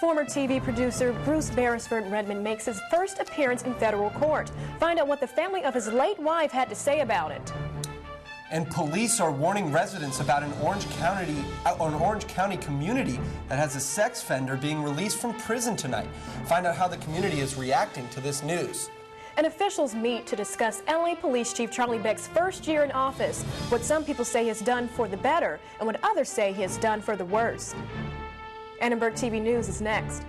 Former TV producer Bruce Beresford Redmond makes his first appearance in federal court. Find out what the family of his late wife had to say about it. And police are warning residents about an Orange County community that has a sex offender being released from prison tonight. Find out how the community is reacting to this news. And officials meet to discuss LA Police Chief Charlie Beck's first year in office, what some people say he has done for the better and what others say he has done for the worse. Annenberg TV News is next.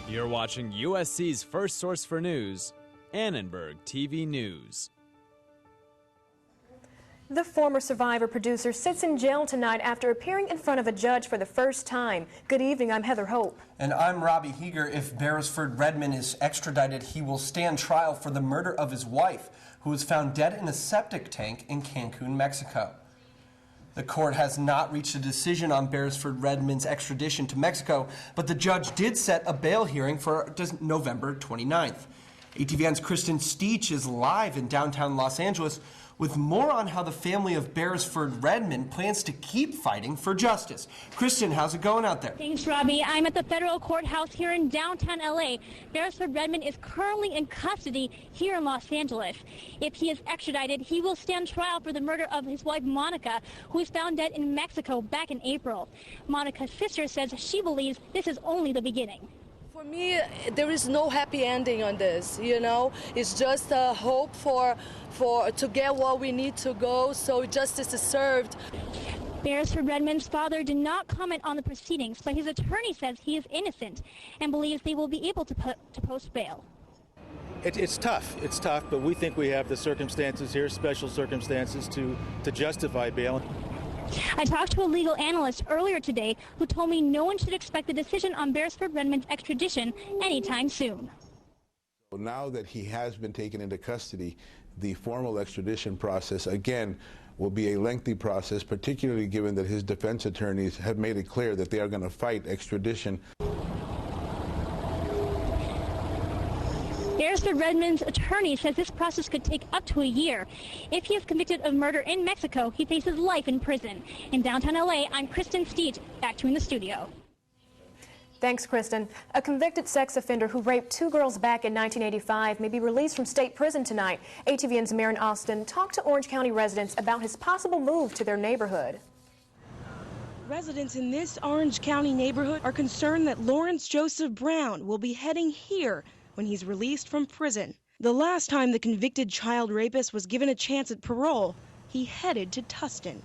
You're watching USC's first source for news, Annenberg TV News. The former Survivor producer sits in jail tonight after appearing in front of a judge for the first time. Good evening, I'm Heather Hope. And I'm Robbie Heeger. If Beresford Redmond is extradited, he will stand trial for the murder of his wife, who was found dead in a septic tank in Cancun, Mexico. The court has not reached a decision on Beresford Redmond's extradition to Mexico, but the judge did set a bail hearing for November 29th. ATVN's Kristen Steach is live in downtown Los Angeles with more on how the family of Beresford Redmond plans to keep fighting for justice. Kristen, how's it going out there? Thanks, Robbie. I'm at the federal courthouse here in downtown LA. Beresford Redmond is currently in custody here in Los Angeles. If he is extradited, he will stand trial for the murder of his wife, Monica, who was found dead in Mexico back in April. Monica's sister says she believes this is only the beginning. For me, there is no happy ending on this, you know. It's just a hope to get what we need to go so justice is served. Beresford Redmond's father did not comment on the proceedings, but his attorney says he is innocent and believes they will be able to post bail. It's tough, but we think we have the circumstances here, special circumstances, to justify bail. I talked to a legal analyst earlier today who told me no one should expect a decision on Beresford Redmond's extradition anytime soon. Now that he has been taken into custody, the formal extradition process, again, will be a lengthy process, particularly given that his defense attorneys have made it clear that they are going to fight extradition. Beresford Redmond's attorney says this process could take up to a year. If he is convicted of murder in Mexico, he faces life in prison. In downtown LA, I'm Kristen Steach. Back to you in the studio. Thanks, Kristen. A convicted sex offender who raped 2 girls back in 1985 may be released from state prison tonight. ATVN's Maren Austin talked to Orange County residents about his possible move to their neighborhood. Residents in this Orange County neighborhood are concerned that Lawrence Joseph Brown will be heading here when he's released from prison. The last time the convicted child rapist was given a chance at parole, he headed to Tustin.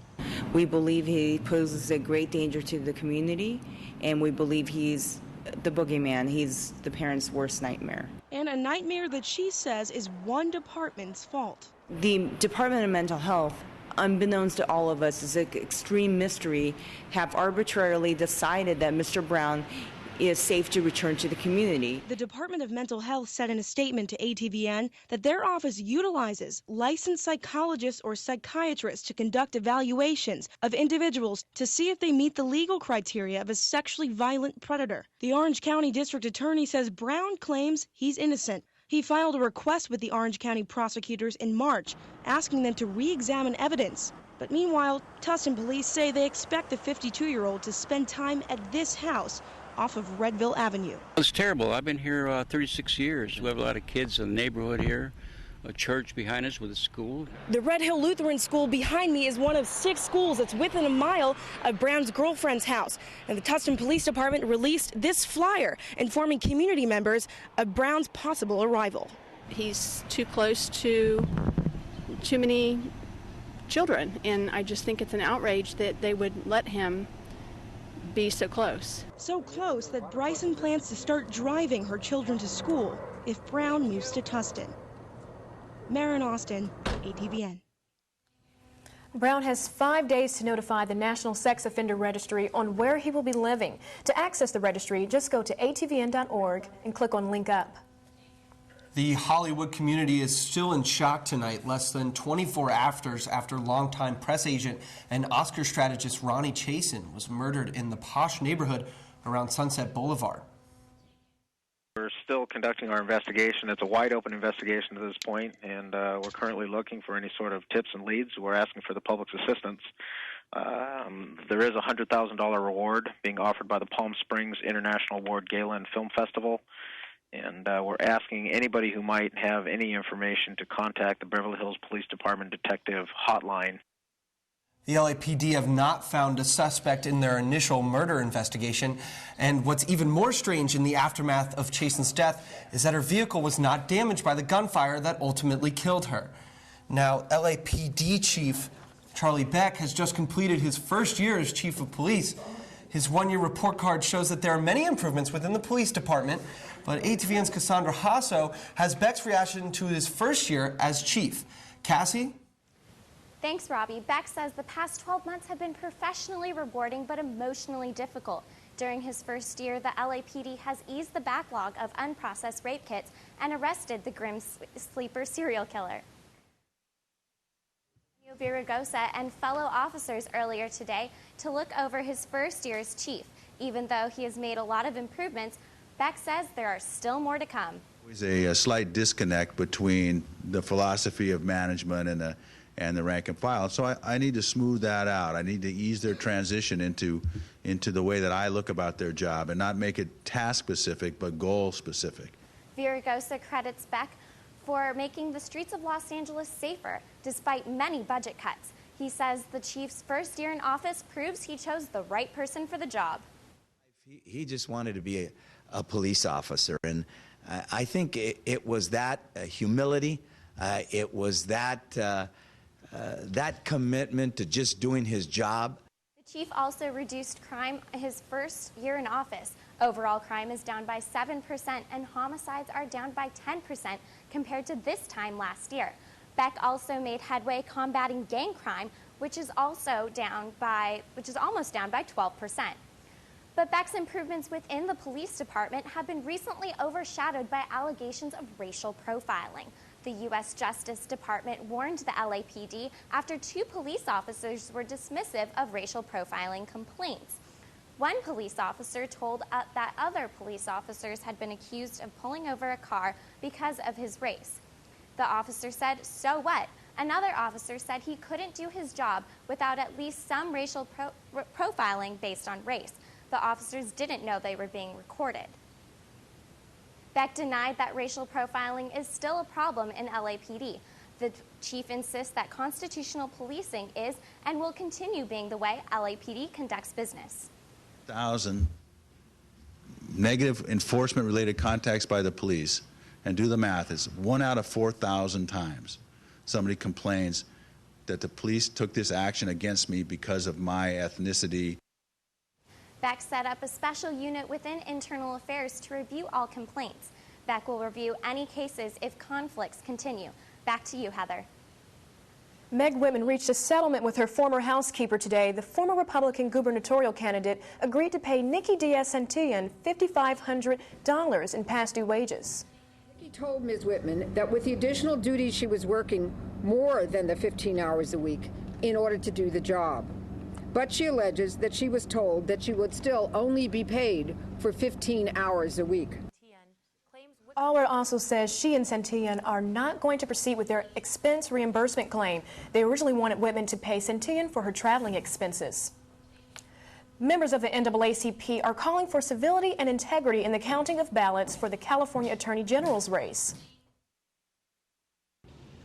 We believe he poses a great danger to the community, and we believe he's the boogeyman. He's the parents' worst nightmare. And a nightmare that she says is one department's fault. The Department of Mental Health, unbeknownst to all of us, is an extreme mystery, have arbitrarily decided that Mr. Brown is safe to return to the community. The Department of Mental Health said in a statement to ATVN that their office utilizes licensed psychologists or psychiatrists to conduct evaluations of individuals to see if they meet the legal criteria of a sexually violent predator. The Orange County District Attorney says Brown claims he's innocent. He filed a request with the Orange County prosecutors in March, asking them to re-examine evidence. But meanwhile, Tustin police say they expect the 52-year-old to spend time at this house off of Redville Avenue. It's terrible. I've been here 36 years. We have a lot of kids in the neighborhood here, a church behind us with a school. The Red Hill Lutheran School behind me is one of 6 schools that's within a mile of Brown's girlfriend's house. And the Tustin Police Department released this flyer informing community members of Brown's possible arrival. He's too close to too many children, and I just think it's an outrage that they would let him be so close. So close that Bryson plans to start driving her children to school if Brown moves to Tustin. Maren Austin, ATVN. Brown has 5 days to notify the National Sex Offender Registry on where he will be living. To access the registry, just go to atvn.org and click on Link Up. The Hollywood community is still in shock tonight, less than 24 hours after longtime press agent and Oscar strategist Ronnie Chasen was murdered in the posh neighborhood around Sunset Boulevard. We're still conducting our investigation. It's a wide-open investigation at this point, and we're currently looking for any sort of tips and leads. We're asking for the public's assistance. There is a $100,000 reward being offered by the Palm Springs International Award Gala and Film Festival, and we're asking anybody who might have any information to contact the Beverly Hills Police Department Detective Hotline. The LAPD have not found a suspect in their initial murder investigation, and what's even more strange in the aftermath of Chasen's death is that her vehicle was not damaged by the gunfire that ultimately killed her. Now, LAPD Chief Charlie Beck has just completed his first year as Chief of Police. His one-year report card shows that there are many improvements within the police department, but ATVN's Cassandra Hasso has Beck's reaction to his first year as chief. Cassie? Thanks, Robbie. Beck says the past 12 months have been professionally rewarding but emotionally difficult. During his first year, the LAPD has eased the backlog of unprocessed rape kits and arrested the grim sleeper serial killer. Viragosa and fellow officers earlier today to look over his first year as chief. Even though he has made a lot of improvements, Beck says there are still more to come. There's a slight disconnect between the philosophy of management and the rank and file. So I need to smooth that out. I need to ease their transition into the way that I look about their job and not make it task-specific but goal-specific. Viragosa credits Beck for making the streets of Los Angeles safer, despite many budget cuts. He says the chief's first year in office proves he chose the right person for the job. He just wanted to be a police officer, and I think it was that humility, it was that commitment to just doing his job. The chief also reduced crime his first year in office. Overall crime is down by 7% and homicides are down by 10% compared to this time last year. Beck also made headway combating gang crime, which is almost down by 12%. But Beck's improvements within the police department have been recently overshadowed by allegations of racial profiling. The U.S. Justice Department warned the LAPD after 2 police officers were dismissive of racial profiling complaints. One police officer told that other police officers had been accused of pulling over a car because of his race. The officer said, "So what?" Another officer said he couldn't do his job without at least some racial profiling based on race. The officers didn't know they were being recorded. Beck denied that racial profiling is still a problem in LAPD. The chief insists that constitutional policing is and will continue being the way LAPD conducts business. 1,000 negative enforcement-related contacts by the police, and do the math, it's 1 out of 4,000 times somebody complains that the police took this action against me because of my ethnicity. Beck set up a special unit within Internal Affairs to review all complaints. Beck will review any cases if conflicts continue. Back to you, Heather. Meg Whitman reached a settlement with her former housekeeper today. The former Republican gubernatorial candidate agreed to pay Nikki Diaz-Santillan $5,500 in past due wages. Nikki told Ms. Whitman that with the additional duties she was working more than the 15 hours a week in order to do the job. But she alleges that she was told that she would still only be paid for 15 hours a week. Aller also says she and Santillan are not going to proceed with their expense reimbursement claim. They originally wanted Whitman to pay Santillan for her traveling expenses. Members of the NAACP are calling for civility and integrity in the counting of ballots for the California Attorney General's race.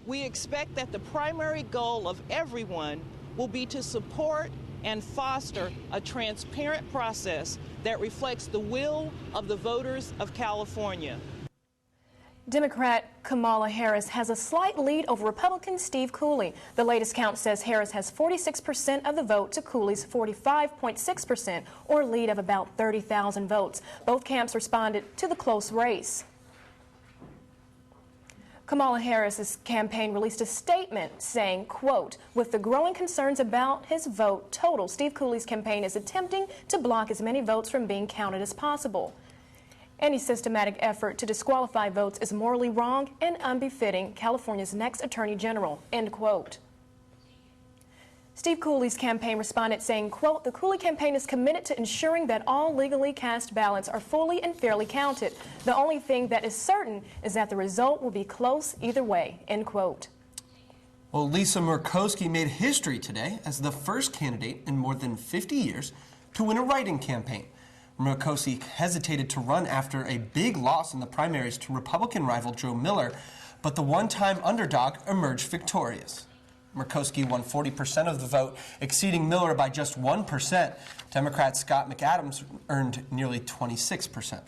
We expect that the primary goal of everyone will be to support and foster a transparent process that reflects the will of the voters of California. Democrat Kamala Harris has a slight lead over Republican Steve Cooley. The latest count says Harris has 46% of the vote to Cooley's 45.6%, or a lead of about 30,000 votes. Both camps responded to the close race. Kamala Harris's campaign released a statement saying, quote, "With the growing concerns about his vote total, Steve Cooley's campaign is attempting to block as many votes from being counted as possible. Any systematic effort to disqualify votes is morally wrong and unbefitting California's next Attorney General," end quote. Steve Cooley's campaign responded saying, quote, "The Cooley campaign is committed to ensuring that all legally cast ballots are fully and fairly counted. The only thing that is certain is that the result will be close either way," end quote. Well, Lisa Murkowski made history today as the first candidate in more than 50 years to win a write-in campaign. Murkowski hesitated to run after a big loss in the primaries to Republican rival Joe Miller, but the one-time underdog emerged victorious. Murkowski won 40% of the vote, exceeding Miller by just 1%. Democrat Scott McAdams earned nearly 26%.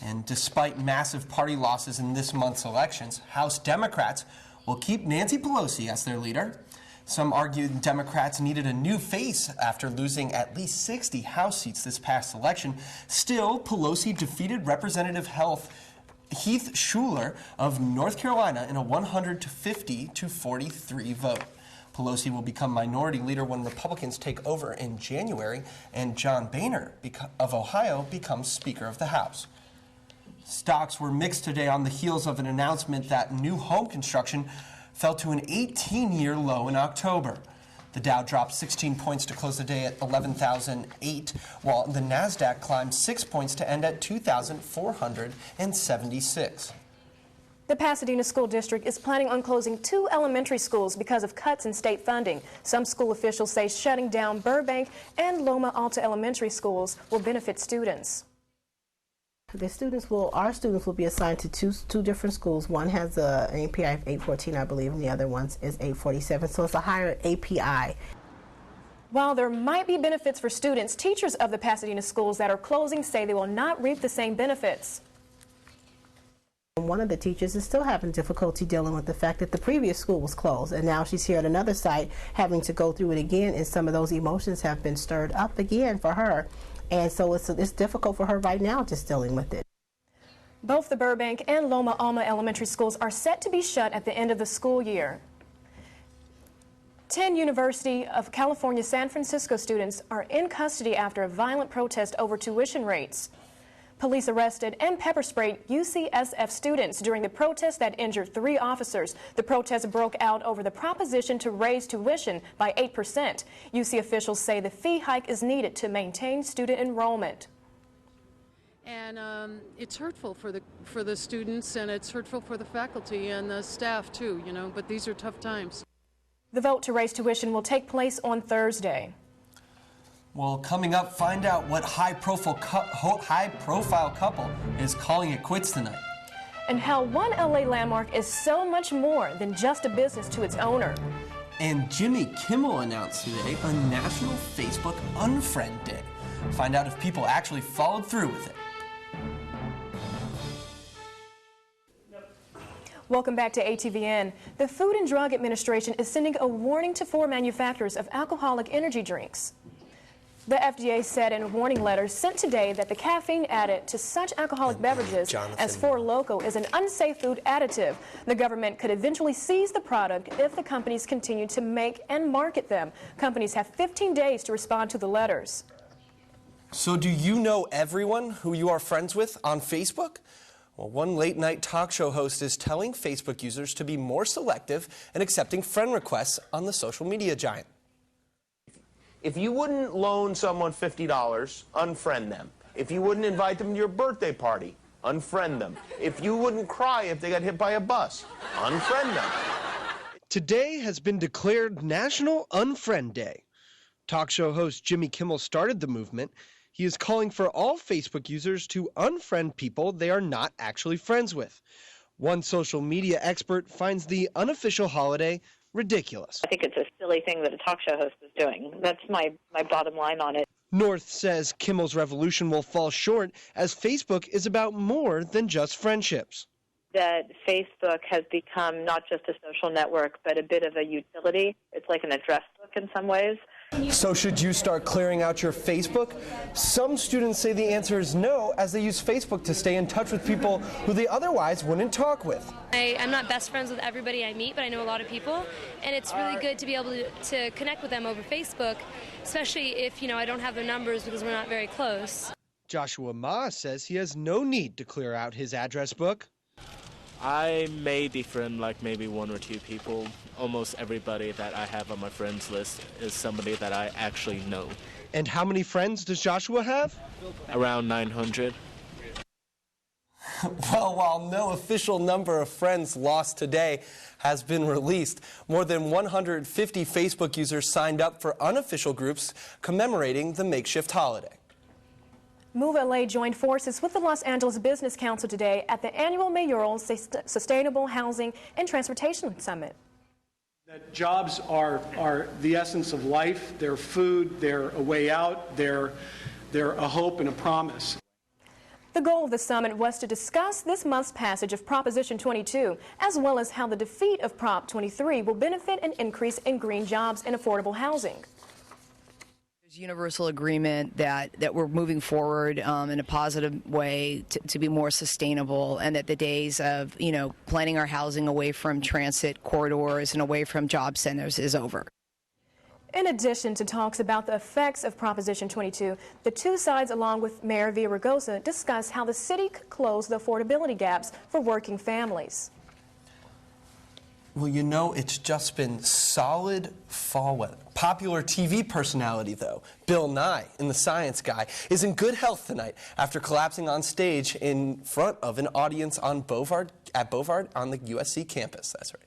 And despite massive party losses in this month's elections, House Democrats will keep Nancy Pelosi as their leader. Some argued Democrats needed a new face after losing at least 60 House seats this past election. Still, Pelosi defeated Representative Heath Shuler of North Carolina in a 150-43 vote. Pelosi will become minority leader when Republicans take over in January, and John Boehner of Ohio becomes Speaker of the House. Stocks were mixed today on the heels of an announcement that new home construction fell to an 18-year low in October. The Dow dropped 16 points to close the day at 11,008, while the Nasdaq climbed 6 points to end at 2,476. The Pasadena School District is planning on closing 2 elementary schools because of cuts in state funding. Some school officials say shutting down Burbank and Loma Alta elementary schools will benefit students. Our students will be assigned to two different schools. One has an API of 814, I believe, and the other one is 847. So it's a higher API. While there might be benefits for students, teachers of the Pasadena schools that are closing say they will not reap the same benefits. One of the teachers is still having difficulty dealing with the fact that the previous school was closed, and now she's here at another site having to go through it again, and some of those emotions have been stirred up again for her. And so it's difficult for her right now just dealing with it. Both the Burbank and Loma Alta elementary schools are set to be shut at the end of the school year. 10 University of California San Francisco students are in custody after a violent protest over tuition rates. Police arrested and pepper sprayed UCSF students during the protest that injured 3 officers. The protest broke out over the proposition to raise tuition by 8%. UC officials say the fee hike is needed to maintain student enrollment. And it's hurtful for the students, and it's hurtful for the faculty and the staff too, but these are tough times. The vote to raise tuition will take place on Thursday. Well, coming up, find out what high-profile couple is calling it quits tonight. And how one LA landmark is so much more than just a business to its owner. And Jimmy Kimmel announced today a National Facebook Unfriend Day. Find out if people actually followed through with it. Welcome back to ATVN. The Food and Drug Administration is sending a warning to 4 manufacturers of alcoholic energy drinks. The FDA said in a warning letter sent today that the caffeine added to such alcoholic beverages as Four Loko is an unsafe food additive. The government could eventually seize the product if the companies continue to make and market them. Companies have 15 days to respond to the letters. So do you know everyone who you are friends with on Facebook? Well, one late-night talk show host is telling Facebook users to be more selective in accepting friend requests on the social media giant. If you wouldn't loan someone $50, unfriend them. If you wouldn't invite them to your birthday party, unfriend them. If you wouldn't cry if they got hit by a bus, unfriend them. Today has been declared National Unfriend Day. Talk show host Jimmy Kimmel started the movement. He is calling for all Facebook users to unfriend people they are not actually friends with. One social media expert finds the unofficial holiday ridiculous. I think it's a silly thing that a talk show host is doing. That's my bottom line on it. North says Kimmel's revolution will fall short as Facebook is about more than just friendships. That Facebook has become not just a social network, but a bit of a utility. It's like an address book in some ways. So should you start clearing out your Facebook? Some students say the answer is no, as they use Facebook to stay in touch with people who they otherwise wouldn't talk with. I'm not best friends with everybody I meet, but I know a lot of people, and it's really good to be able to connect with them over Facebook, especially if, I don't have their numbers because we're not very close. Joshua Ma says he has no need to clear out his address book. I may befriend like maybe 1 or 2 people. Almost everybody that I have on my friends list is somebody that I actually know. And how many friends does Joshua have? Around 900. Well, while no official number of friends lost today has been released, more than 150 Facebook users signed up for unofficial groups commemorating the makeshift holiday. Move LA joined forces with the Los Angeles Business Council today at the annual Mayoral Sustainable Housing and Transportation Summit. That jobs are the essence of life. They're food, they're a way out, they're a hope and a promise. The goal of the summit was to discuss this month's passage of Proposition 22, as well as how the defeat of Prop 23 will benefit an increase in green jobs and affordable housing. There's universal agreement that we're moving forward in a positive way to be more sustainable, and that the days of, planning our housing away from transit corridors and away from job centers is over. In addition to talks about the effects of Proposition 22, the two sides, along with Mayor Villaraigosa, discuss how the city could close the affordability gaps for working families. Well, it's just been solid fall weather. Popular TV personality, though, Bill Nye in The Science Guy, is in good health tonight after collapsing on stage in front of an audience on Bovard on the USC campus. That's right.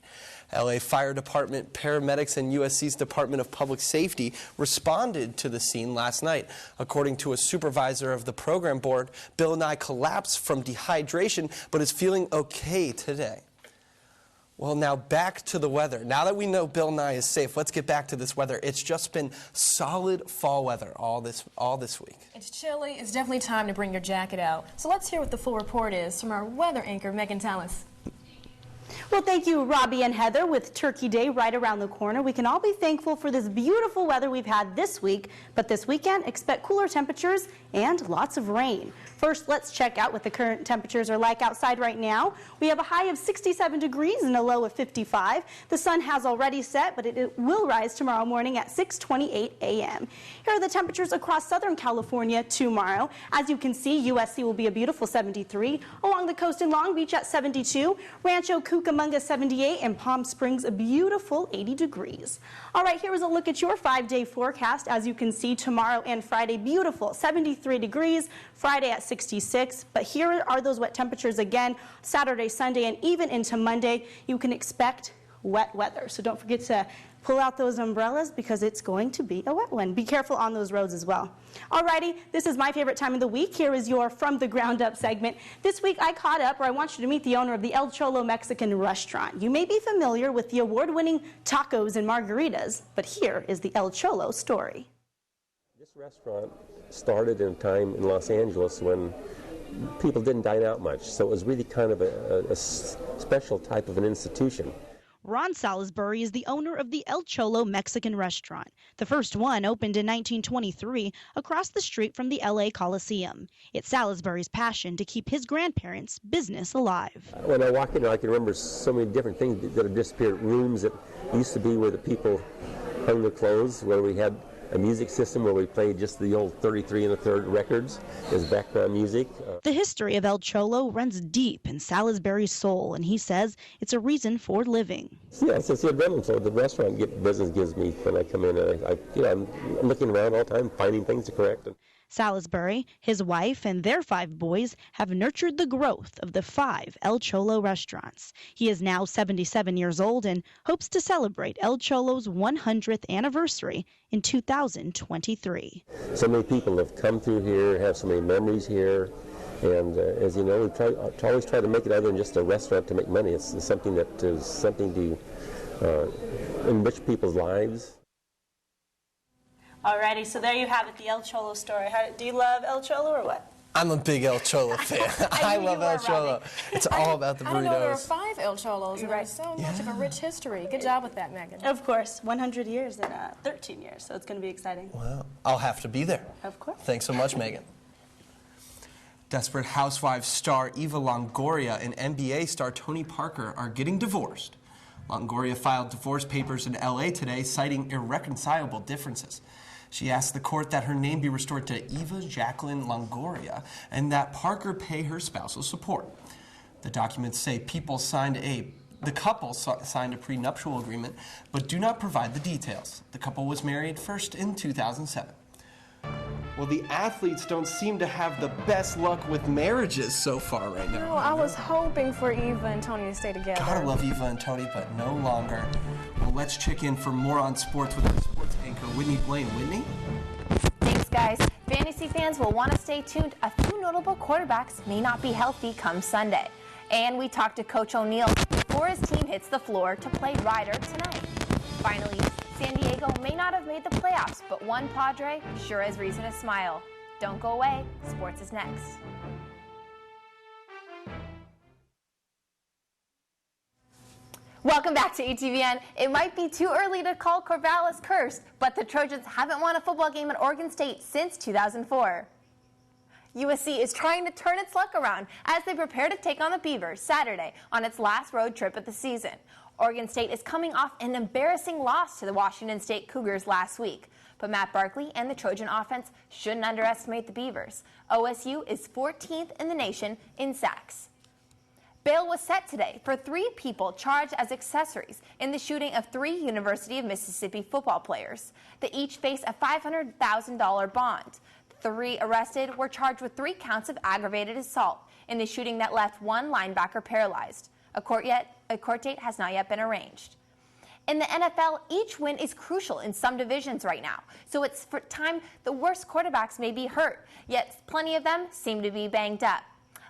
LA Fire Department, paramedics, and USC's Department of Public Safety responded to the scene last night. According to a supervisor of the program board, Bill Nye collapsed from dehydration but is feeling okay today. Well, now back to the weather. Now that we know Bill Nye is safe, let's get back to this weather. It's just been solid fall weather all this week. It's chilly. It's definitely time to bring your jacket out. So let's hear what the full report is from our weather anchor, Megan Tallis. Well, thank you, Robbie and Heather. With Turkey Day right around the corner, we can all be thankful for this beautiful weather we've had this week. But this weekend, expect cooler temperatures and lots of rain. First, let's check out what the current temperatures are like outside right now. We have a high of 67 degrees and a low of 55. The sun has already set, but it will rise tomorrow morning at 6:28 a.m. Here are the temperatures across Southern California tomorrow. As you can see, USC will be a beautiful 73. Along the coast in Long Beach at 72. Rancho Cucamonga 78, and Palm Springs a beautiful 80 degrees. All right, here is a look at your 5-day forecast. As you can see, tomorrow and Friday, beautiful 73 degrees, Friday at 66. But here are those wet temperatures again, Saturday, Sunday, and even into Monday. You can expect wet weather. So don't forget to pull out those umbrellas because it's going to be a wet one. Be careful on those roads as well. Alrighty, this is my favorite time of the week. Here is your From the Ground Up segment. This week I caught up, or I want you to meet the owner of the El Cholo Mexican restaurant. You may be familiar with the award-winning tacos and margaritas, but here is the El Cholo story. This restaurant started in a time in Los Angeles when people didn't dine out much, so it was really kind of a special type of an institution. Ron Salisbury is the owner of the El Cholo Mexican restaurant. The first one opened in 1923 across the street from the LA Coliseum. It's Salisbury's passion to keep his grandparents' business alive. When I walk in, I can remember so many different things that have disappeared. Rooms that used to be where the people hung their clothes, where we had a music system where we played just the old 33 1/3 records as background music. The history of El Cholo runs deep in Salisbury's soul, and he says it's a reason for living. Yeah, it's the adrenaline flow the restaurant business gives me when I come in. I'm looking around all the time, finding things to correct. Salisbury, his wife, and their 5 boys have nurtured the growth of the 5 El Cholo restaurants. He is now 77 years old and hopes to celebrate El Cholo's 100th anniversary in 2023. So many people have come through here, have so many memories here, and as you know, we always try to make it other than just a restaurant to make money. It's something that is something to enrich people's lives. Alrighty, so there you have it, the El Cholo story. Do you love El Cholo or what? I'm a big El Cholo fan. I love El Cholo. It's all about the burritos. I don't know there are 5 El Cholos. Right. There's so much of a rich history. Good job with that, Megan. Of course, 100 years and 13 years, so it's going to be exciting. Well, I'll have to be there. Of course. Thanks so much, Megan. Desperate Housewives star Eva Longoria and NBA star Tony Parker are getting divorced. Longoria filed divorce papers in LA today, citing irreconcilable differences. She asked the court that her name be restored to Eva Jacqueline Longoria and that Parker pay her spousal support. The documents say the couple signed a prenuptial agreement, but do not provide the details. The couple was married first in 2007. Well, the athletes don't seem to have the best luck with marriages so far right now. No, I was hoping for Eva and Tony to stay together. Gotta love Eva and Tony, but no longer. Well, let's check in for more on sports with our sports anchor, Whitney Blaine. Whitney? Thanks, guys. Fantasy fans will want to stay tuned. A few notable quarterbacks may not be healthy come Sunday. And we talked to Coach O'Neill before his team hits the floor to play Ryder tonight. Finally, San Diego may not have made the playoffs, but one Padre sure has reason to smile. Don't go away. Sports is next. Welcome back to ETVN. It might be too early to call Corvallis cursed, but the Trojans haven't won a football game at Oregon State since 2004. USC is trying to turn its luck around as they prepare to take on the Beavers Saturday on its last road trip of the season. Oregon State is coming off an embarrassing loss to the Washington State Cougars last week. But Matt Barkley and the Trojan offense shouldn't underestimate the Beavers. OSU is 14th in the nation in sacks. Bail was set today for 3 people charged as accessories in the shooting of 3 University of Mississippi football players. They each face a $500,000 bond. 3 arrested were charged with 3 counts of aggravated assault in the shooting that left 1 linebacker paralyzed. A court date has not yet been arranged. In the NFL, each win is crucial in some divisions right now, so it's for time the worst quarterbacks may be hurt, yet plenty of them seem to be banged up.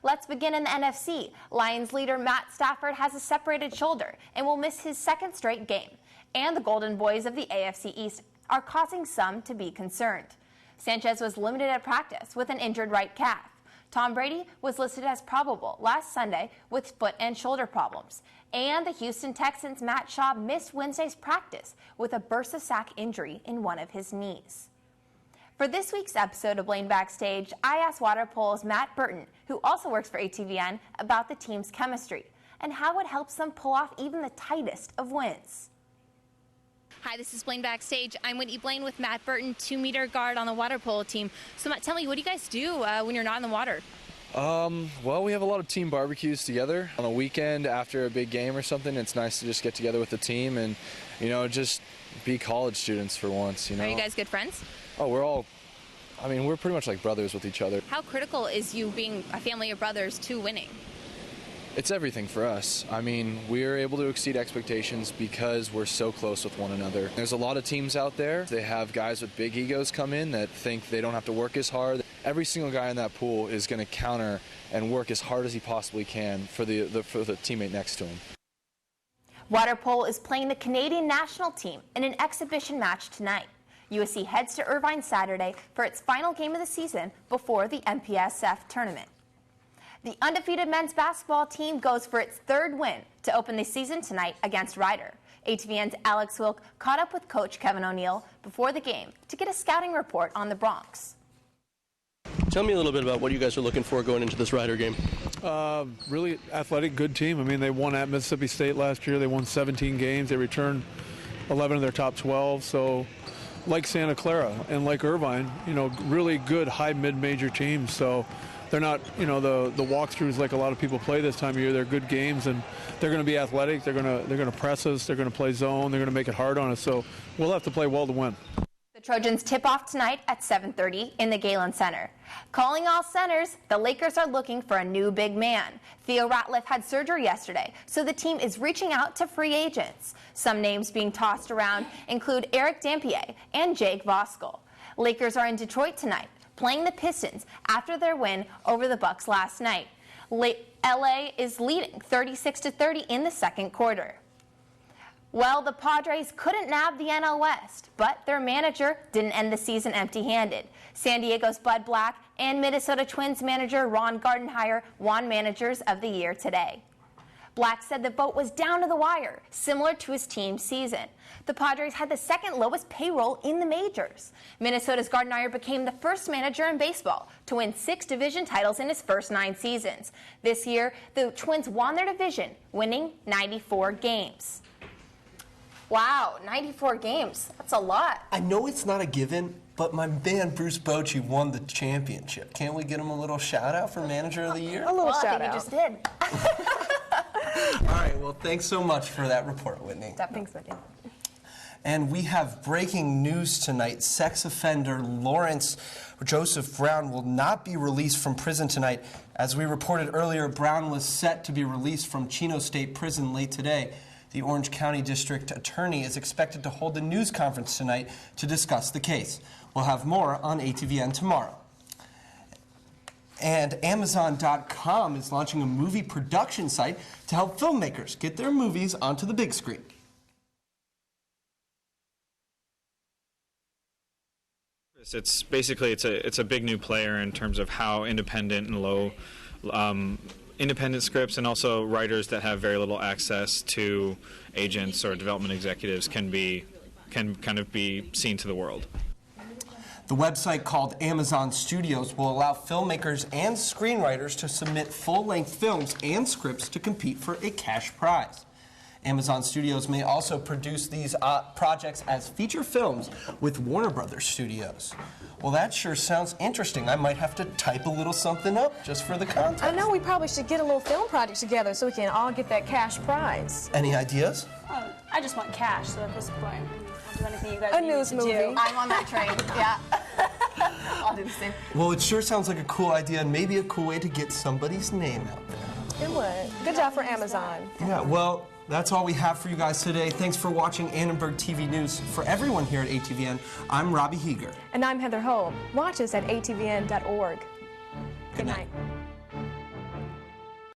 Let's begin in the NFC. Lions leader Matt Stafford has a separated shoulder and will miss his 2nd straight game. And the Golden Boys of the AFC East are causing some to be concerned. Sanchez was limited at practice with an injured right calf. Tom Brady was listed as probable last Sunday with foot and shoulder problems. And the Houston Texans' Matt Schaub missed Wednesday's practice with a bursa sac injury in one of his knees. For this week's episode of Blaine Backstage, I asked water polo's Matt Burton, who also works for ATVN, about the team's chemistry and how it helps them pull off even the tightest of wins. Hi, this is Blaine Backstage. I'm Whitney Blaine with Matt Burton, 2-meter guard on the water polo team. So Matt, tell me, what do you guys do when you're not in the water? Well, we have a lot of team barbecues together on a weekend after a big game or something. It's nice to just get together with the team and, just be college students for once, Are you guys good friends? Oh, we're pretty much like brothers with each other. How critical is you being a family of brothers to winning? It's everything for us. We're able to exceed expectations because we're so close with one another. There's a lot of teams out there. They have guys with big egos come in that think they don't have to work as hard. Every single guy in that pool is going to counter and work as hard as he possibly can for the teammate next to him. Water polo is playing the Canadian national team in an exhibition match tonight. USC heads to Irvine Saturday for its final game of the season before the MPSF tournament. The undefeated men's basketball team goes for its 3rd win to open the season tonight against Ryder. ATVN's Alex Wilk caught up with Coach Kevin O'Neill before the game to get a scouting report on the Bronx. Tell me a little bit about what you guys are looking for going into this Ryder game. Really athletic, good team. They won at Mississippi State last year. They won 17 games. They returned 11 of their top 12. So like Santa Clara and like Irvine, really good high mid-major teams. So they're not, the walkthroughs like a lot of people play this time of year. They're good games, and they're going to be athletic. They're going to press us. They're going to play zone. They're going to make it hard on us. So we'll have to play well to win. The Trojans tip off tonight at 7:30 in the Galen Center. Calling all centers, the Lakers are looking for a new big man. Theo Ratliff had surgery yesterday, so the team is reaching out to free agents. Some names being tossed around include Eric Dampier and Jake Voskuhl. Lakers are in Detroit tonight, playing the Pistons after their win over the Bucks last night. LA is leading 36-30 in the 2nd quarter. Well, the Padres couldn't nab the NL West, but their manager didn't end the season empty-handed. San Diego's Bud Black and Minnesota Twins manager Ron Gardenhire won Managers of the Year today. Black said the vote was down to the wire, similar to his team's season. The Padres had the 2nd lowest payroll in the majors. Minnesota's Gardenhire became the first manager in baseball to win 6 division titles in his first 9 seasons. This year, the Twins won their division, winning 94 games. Wow, 94 games. That's a lot. I know it's not a given, but my man Bruce Bochy won the championship. Can't we get him a little shout out for Manager of the Year? A little Well, shout I out. think you just did. All right, well, thanks so much for that report, Whitney. Thanks, Whitney. And we have breaking news tonight. Sex offender Lawrence Joseph Brown will not be released from prison tonight. As we reported earlier, Brown was set to be released from Chino State Prison late today. The Orange County District Attorney is expected to hold a news conference tonight to discuss the case. We'll have more on ATVN tomorrow. And Amazon.com is launching a movie production site to help filmmakers get their movies onto the big screen. It's basically it's a big new player in terms of how independent and low independent scripts and also writers that have very little access to agents or development executives can kind of be seen to the world. The website called Amazon Studios will allow filmmakers and screenwriters to submit full-length films and scripts to compete for a cash prize. Amazon Studios may also produce these projects as feature films with Warner Brothers Studios. Well, that sure sounds interesting. I might have to type a little something up just for the contest. I know we probably should get a little film project together so we can all get that cash prize. Any ideas? I just want cash, so at this point, I'll do anything you guys A need news to movie. do. I'm on that train, yeah. I'll do the same. Well, it sure sounds like a cool idea and maybe a cool way to get somebody's name out there. It would. Good job for Amazon. Yeah, well, that's all we have for you guys today. Thanks for watching Annenberg TV News. For everyone here at ATVN, I'm Robbie Heeger. And I'm Heather Holm. Watch us at atvn.org. Good night.